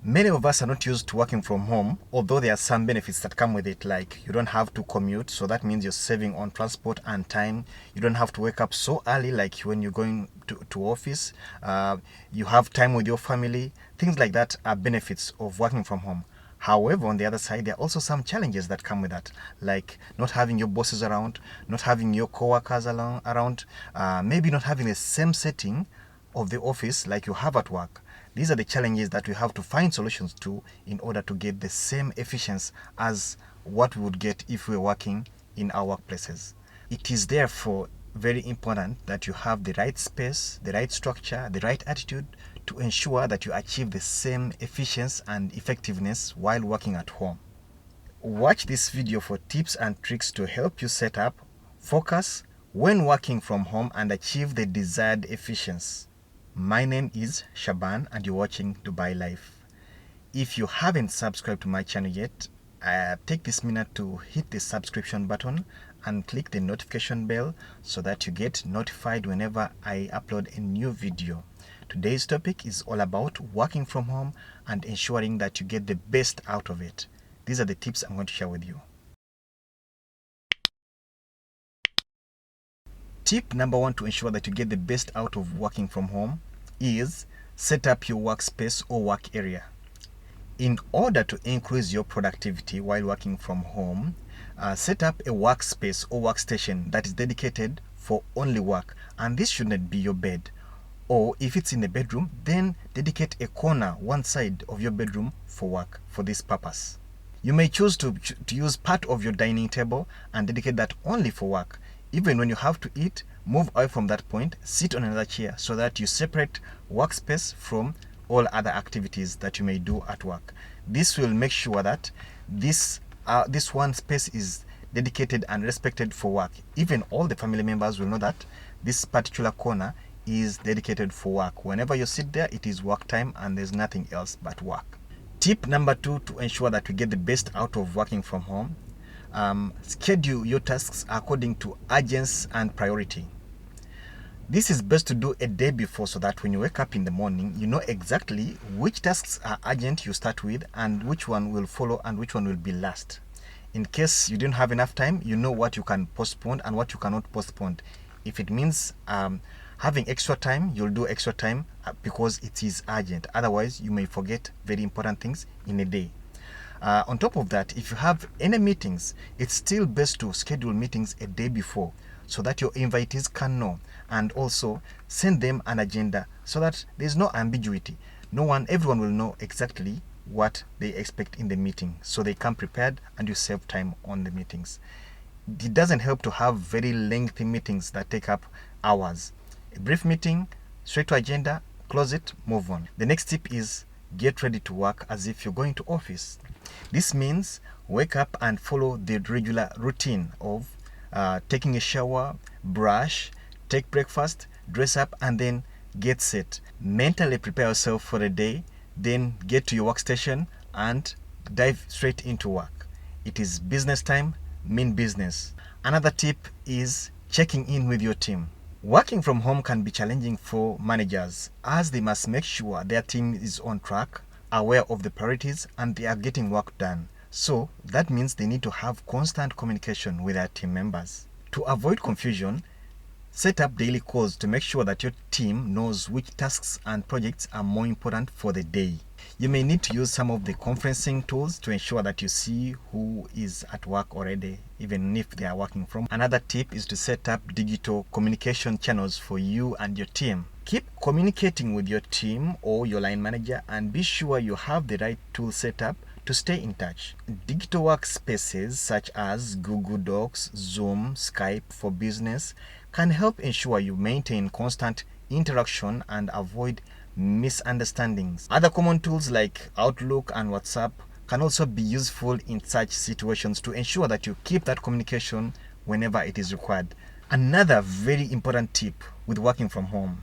Many of us are not used to working from home, although there are some benefits that come with it, like you don't have to commute, so that means you're saving on transport and time. You don't have to wake up so early like when you're going to office. You have time with your family. Things like that are benefits of working from home. However, on the other side, there are also some challenges that come with that, like not having your bosses around, not having your coworkers around, maybe not having the same setting of the office like you have at work. These are the challenges that we have to find solutions to in order to get the same efficiency as what we would get if we were working in our workplaces. It is therefore very important that you have the right space, the right structure, the right attitude to ensure that you achieve the same efficiency and effectiveness while working at home. Watch this video for tips and tricks to help you set up, focus when working from home and achieve the desired efficiency. My name is Shaban and you're watching Dubai Life. If you haven't subscribed to my channel yet, take this minute to hit the subscription button and click the notification bell so that you get notified whenever I upload a new video. Today's topic is all about working from home and ensuring that you get the best out of it. These are the tips I'm going to share with you. Tip number 1 to ensure that you get the best out of working from home is set up your workspace or work area. In order to increase your productivity while working from home, set up a workspace or workstation that is dedicated for only work, and this should not be your bed. Or if it's in the bedroom, then dedicate a corner, one side of your bedroom for work for this purpose. You may choose to use part of your dining table and dedicate that only for work. Even when you have to eat, move away from that point, sit on another chair so that you separate workspace from all other activities that you may do at work. This will make sure that this one space is dedicated and respected for work. Even all the family members will know that this particular corner is dedicated for work. Whenever you sit there, it is work time and there's nothing else but work. Tip number 2 to ensure that we get the best out of working from home: schedule your tasks according to urgency and priority. This is best to do a day before so that when you wake up in the morning, you know exactly which tasks are urgent you start with and which one will follow and which one will be last. In case you didn't have enough time, you know what you can postpone and what you cannot postpone. If it means having extra time, you'll do extra time because it is urgent. Otherwise, you may forget very important things in a day. On top of that, if you have any meetings, it's still best to schedule meetings a day before so that your invitees can know, and also send them an agenda so that there's no ambiguity. Everyone will know exactly what they expect in the meeting, so they come prepared and you save time on the meetings. It doesn't help to have very lengthy meetings that take up hours. A brief meeting, straight to agenda, close it, move on. The next tip is get ready to work as if you're going to office. This means wake up and follow the regular routine of taking a shower, brush, take breakfast, dress up, and then get set. Mentally prepare yourself for the day, then get to your workstation and dive straight into work. It is business time, mean business. Another tip is checking in with your team. Working from home can be challenging for managers as they must make sure their team is on track, aware of the priorities, and they are getting work done. So that means they need to have constant communication with their team members. To avoid confusion, set up daily calls to make sure that your team knows which tasks and projects are more important for the day. You may need to use some of the conferencing tools to ensure that you see who is at work already, even if they are working from. Another tip is to set up digital communication channels for you and your team. Keep communicating with your team or your line manager and be sure you have the right tool set up to stay in touch. Digital workspaces such as Google Docs, Zoom, Skype for business can help ensure you maintain constant interaction and avoid misunderstandings. Other common tools like Outlook and WhatsApp can also be useful in such situations to ensure that you keep that communication whenever it is required. Another very important tip with working from home,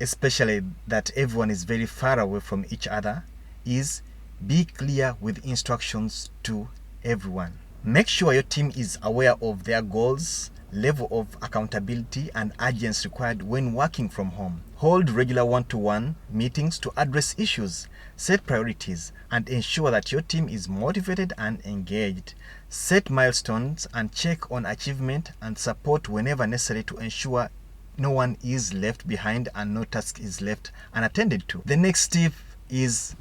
especially that everyone is very far away from each other, is be clear with instructions to everyone. Make sure your team is aware of their goals, level of accountability, and urgency required when working from home. Hold regular one-to-one meetings to address issues, set priorities, and ensure that your team is motivated and engaged. Set milestones and check on achievement and support whenever necessary to ensure no one is left behind and no task is left unattended to. The next step is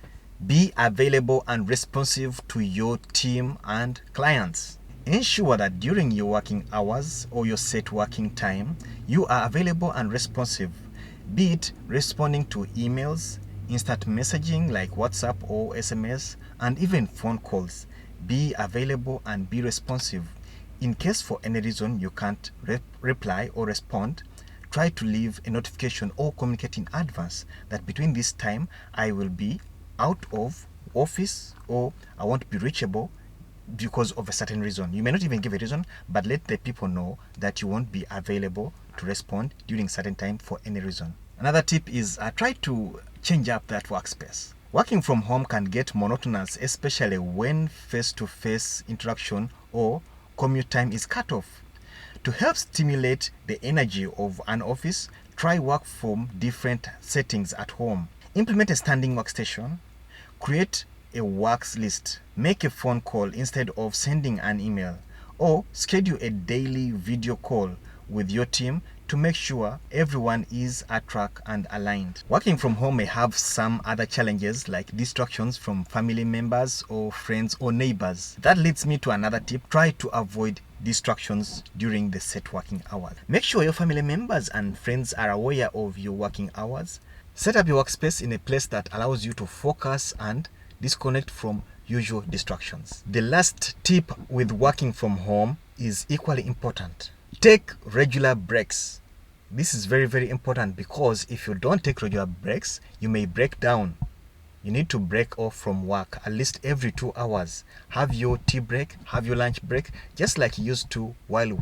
be available and responsive to your team and clients. Ensure that during your working hours or your set working time, you are available and responsive, be it responding to emails, instant messaging like WhatsApp or SMS, and even phone calls. Be available and be responsive. In case for any reason you can't reply or respond, try to leave a notification or communicate in advance that between this time I will be out of office or I won't be reachable because of a certain reason. You may not even give a reason, but let the people know that you won't be available to respond during certain time for any reason. Another tip is try to change up that workspace. Working from home can get monotonous, especially when face-to-face interaction or commute time is cut off. To help stimulate the energy of an office, try work from different settings at home. Implement a standing workstation. Create a works list. Make a phone call instead of sending an email, or schedule a daily video call with your team to make sure everyone is at track and aligned. Working from home may have some other challenges like distractions from family members or friends or neighbors. That leads me to another tip. Try to avoid distractions during the set working hours. Make sure your family members and friends are aware of your working hours. Set up your workspace in a place that allows you to focus and disconnect from usual distractions. The last tip with working from home is equally important. Take regular breaks. This is very, very important because if you don't take regular breaks, you may break down. You need to break off from work at least every 2 hours. Have your tea break, have your lunch break, just like you used to while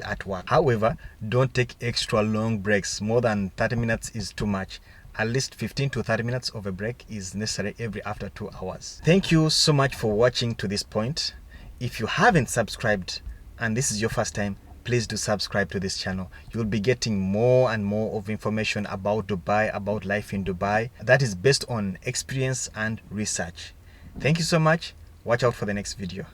at work. However, don't take extra long breaks. More than 30 minutes is too much. At least 15 to 30 minutes of a break is necessary after 2 hours. Thank you so much for watching to this point. If you haven't subscribed and this is your first time, please do subscribe to this channel. You'll be getting more and more of information about Dubai, about life in Dubai, that is based on experience and research. Thank you so much. Watch out for the next video.